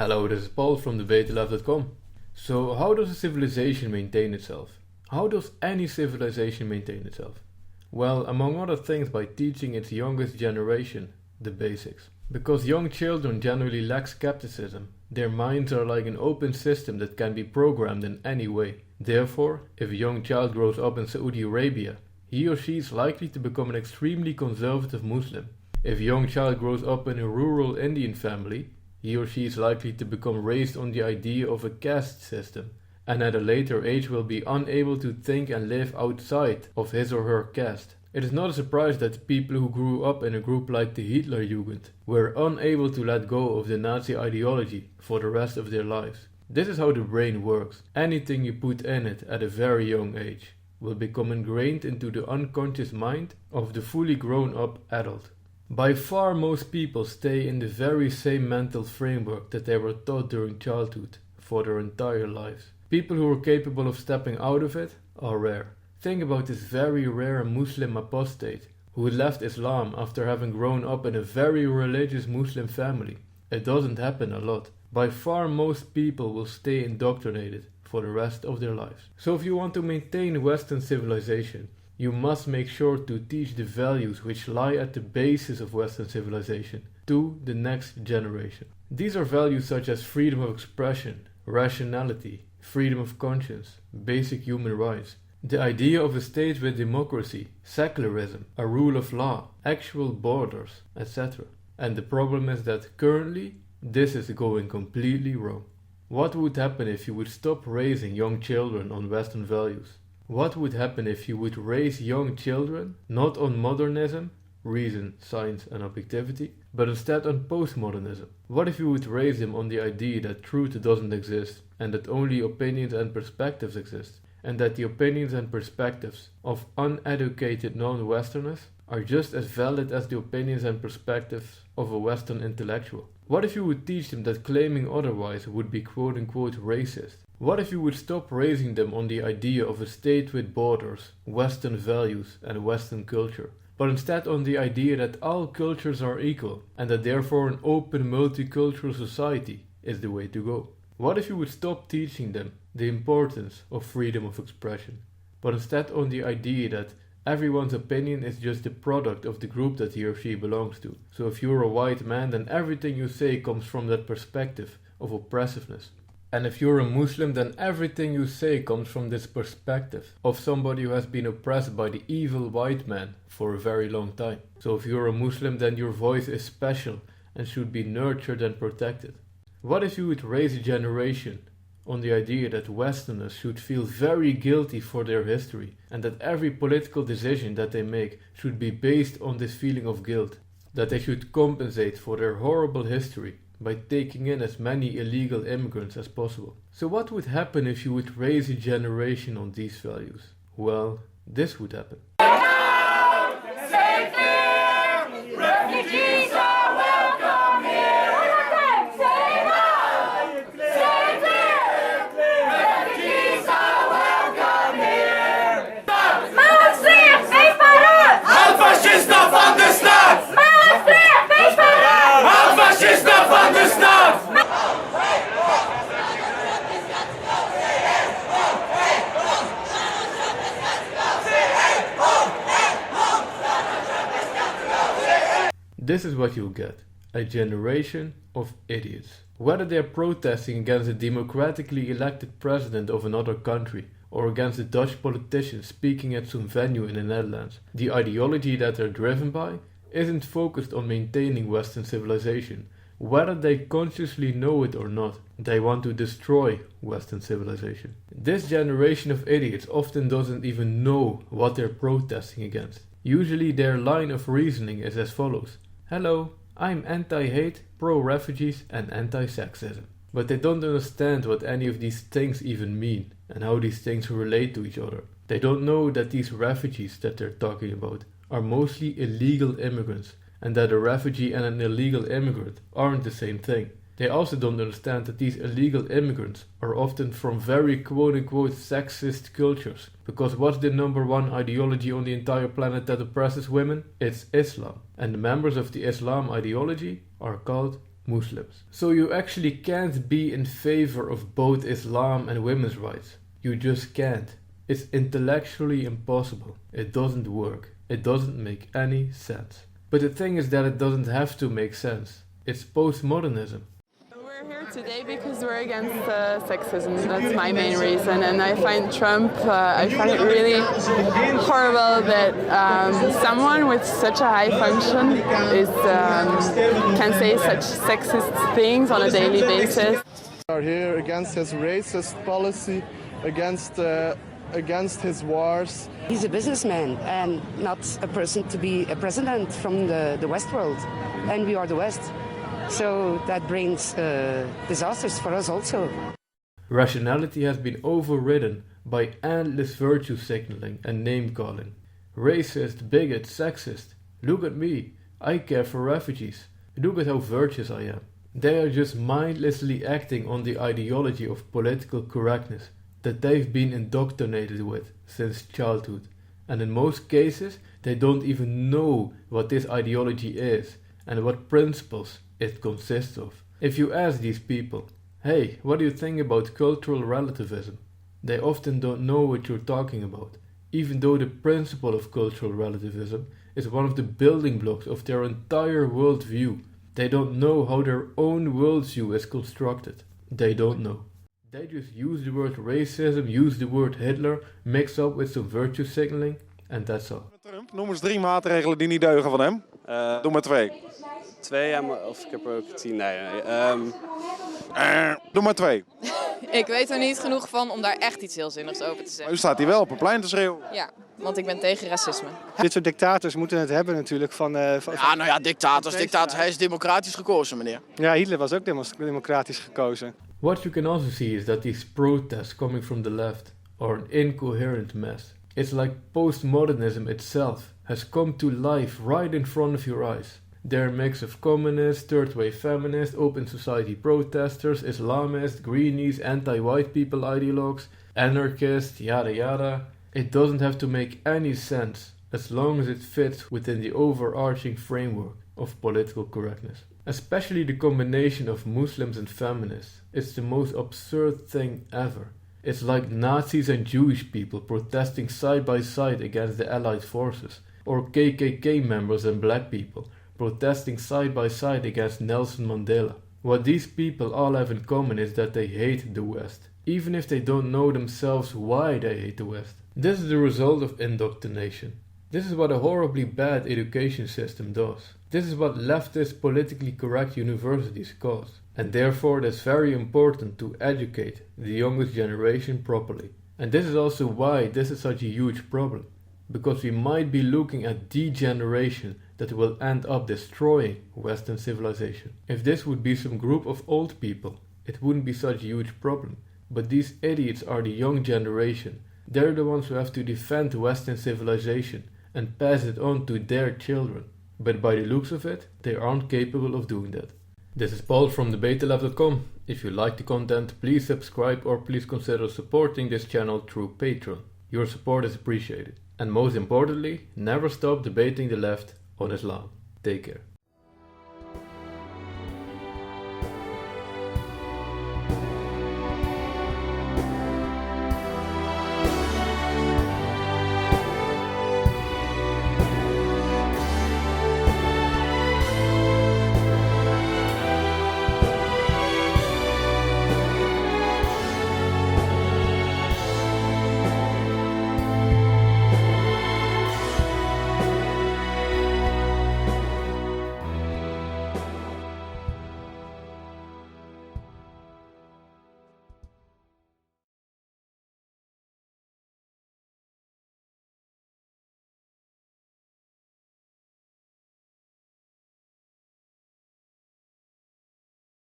Hello, this is Paul from debatelab.com. So how does a civilization maintain itself? How does any civilization maintain itself? Well, among other things, by teaching its youngest generation the basics. Because young children generally lack skepticism, their minds are like an open system that can be programmed in any way. Therefore, if a young child grows up in Saudi Arabia, he or she is likely to become an extremely conservative Muslim. If a young child grows up in a rural Indian family, he or she is likely to become raised on the idea of a caste system, and at a later age will be unable to think and live outside of his or her caste. It is not a surprise that people who grew up in a group like the Hitlerjugend were unable to let go of the Nazi ideology for the rest of their lives. This is how the brain works. Anything you put in it at a very young age will become ingrained into the unconscious mind of the fully grown up adult. By far most people stay in the very same mental framework that they were taught during childhood for their entire lives. People who are capable of stepping out of it are rare. Think about this very rare Muslim apostate who left Islam after having grown up in a very religious Muslim family. It doesn't happen a lot. By far most people will stay indoctrinated for the rest of their lives. So if you want to maintain Western civilization, you must make sure to teach the values which lie at the basis of Western civilization to the next generation. These are values such as freedom of expression, rationality, freedom of conscience, basic human rights, the idea of a state with democracy, secularism, a rule of law, actual borders, etc. And the problem is that currently this is going completely wrong. What would happen if you would stop raising young children on Western values? What would happen if you would raise young children not on modernism, reason, science and objectivity, but instead on postmodernism? What if you would raise them on the idea that truth doesn't exist and that only opinions and perspectives exist, and that the opinions and perspectives of uneducated non-Westerners are just as valid as the opinions and perspectives of a Western intellectual? What if you would teach them that claiming otherwise would be quote-unquote racist? What if you would stop raising them on the idea of a state with borders, Western values and Western culture, but instead on the idea that all cultures are equal and that therefore an open multicultural society is the way to go? What if you would stop teaching them the importance of freedom of expression, but instead on the idea that everyone's opinion is just the product of the group that he or she belongs to? So if you're a white man, then everything you say comes from that perspective of oppressiveness. And if you're a Muslim, then everything you say comes from this perspective of somebody who has been oppressed by the evil white man for a very long time. So if you're a Muslim, then your voice is special and should be nurtured and protected. What if you would raise a generation on the idea that Westerners should feel very guilty for their history and that every political decision that they make should be based on this feeling of guilt, that they should compensate for their horrible history by taking in as many illegal immigrants as possible? So what would happen if you would raise a generation on these values? Well, this would happen. Refugees are welcome here. Refugees are welcome here. Maastricht, wees parat! Antifascisten van de stad! Maastricht, wees parat! Antifascisten van de stad! This is what you'll get: a generation of idiots. Whether they're protesting against a democratically elected president of another country or against a Dutch politician speaking at some venue in the Netherlands, the ideology that they're driven by isn't focused on maintaining Western civilization. Whether they consciously know it or not, they want to destroy Western civilization. This generation of idiots often doesn't even know what they're protesting against. Usually their line of reasoning is as follows: hello, I'm anti-hate, pro-refugees and anti-sexism. But they don't understand what any of these things even mean and how these things relate to each other. They don't know that these refugees that they're talking about are mostly illegal immigrants, and that a refugee and an illegal immigrant aren't the same thing. They also don't understand that these illegal immigrants are often from very quote-unquote sexist cultures. Because what's the number one ideology on the entire planet that oppresses women? It's Islam. And the members of the Islam ideology are called Muslims. So you actually can't be in favor of both Islam and women's rights. You just can't. It's intellectually impossible. It doesn't work. It doesn't make any sense. But the thing is that it doesn't have to make sense. It's postmodernism. We're here today because we're against sexism. That's my main reason. And I find Trump, I find it really horrible that someone with such a high function can say such sexist things on a daily basis. We are here against his racist policy, against his wars. He's a businessman and not a person to be a president from the West world. And we are the West. So that brings disasters for us also. Rationality has been overridden by endless virtue signaling and name-calling. Racist, bigot, sexist. Look at me. I care for refugees. Look at how virtuous I am. They are just mindlessly acting on the ideology of political correctness that they've been indoctrinated with since childhood. And in most cases, they don't even know what this ideology is and what principles it consists of. If you ask these people, hey, what do you think about cultural relativism? They often don't know what you're talking about, even though the principle of cultural relativism is one of the building blocks of their entire worldview. They don't know how their own worldview is constructed. They don't know. They just use the word racism, use the word Hitler, mix up with some virtue signaling, and that's all. Trump, noem eens 3 maatregelen die niet deugen van hem. Doe maar 2. 2, ja, of ik heb er ook 10. Nee. Doe maar 2. Ik weet er niet genoeg van om daar echt iets heel zinnigs over te Maar zeggen. u staat hier wel op een plein te schreeuwen. Ja, want ik ben tegen racisme. Dit soort dictators moeten het hebben natuurlijk van... dictators. Hij is democratisch gekozen, meneer. Ja, Hitler was ook democratisch gekozen. What you can also see is that these protests coming from the left are an incoherent mess. It's like postmodernism itself has come to life right in front of your eyes. They're a mix of communists, third-wave feminists, open society protesters, Islamists, greenies, anti-white people ideologues, anarchists, yada yada. It doesn't have to make any sense as long as it fits within the overarching framework of political correctness. Especially the combination of Muslims and feminists. It's the most absurd thing ever. It's like Nazis and Jewish people protesting side by side against the Allied forces, or KKK members and black people protesting side by side against Nelson Mandela. What these people all have in common is that they hate the West, even if they don't know themselves why they hate the West. This is the result of indoctrination. This is what a horribly bad education system does. This is what leftist politically correct universities cause. And therefore it is very important to educate the youngest generation properly. And this is also why this is such a huge problem. Because we might be looking at degeneration that will end up destroying Western civilization. If this would be some group of old people, it wouldn't be such a huge problem. But these idiots are the young generation. They're the ones who have to defend Western civilization and pass it on to their children. But by the looks of it, they aren't capable of doing that. This is Paul from debatetheleft.com. If you like the content, please subscribe or please consider supporting this channel through Patreon. Your support is appreciated. And most importantly, never stop debating the left on Islam. Take care.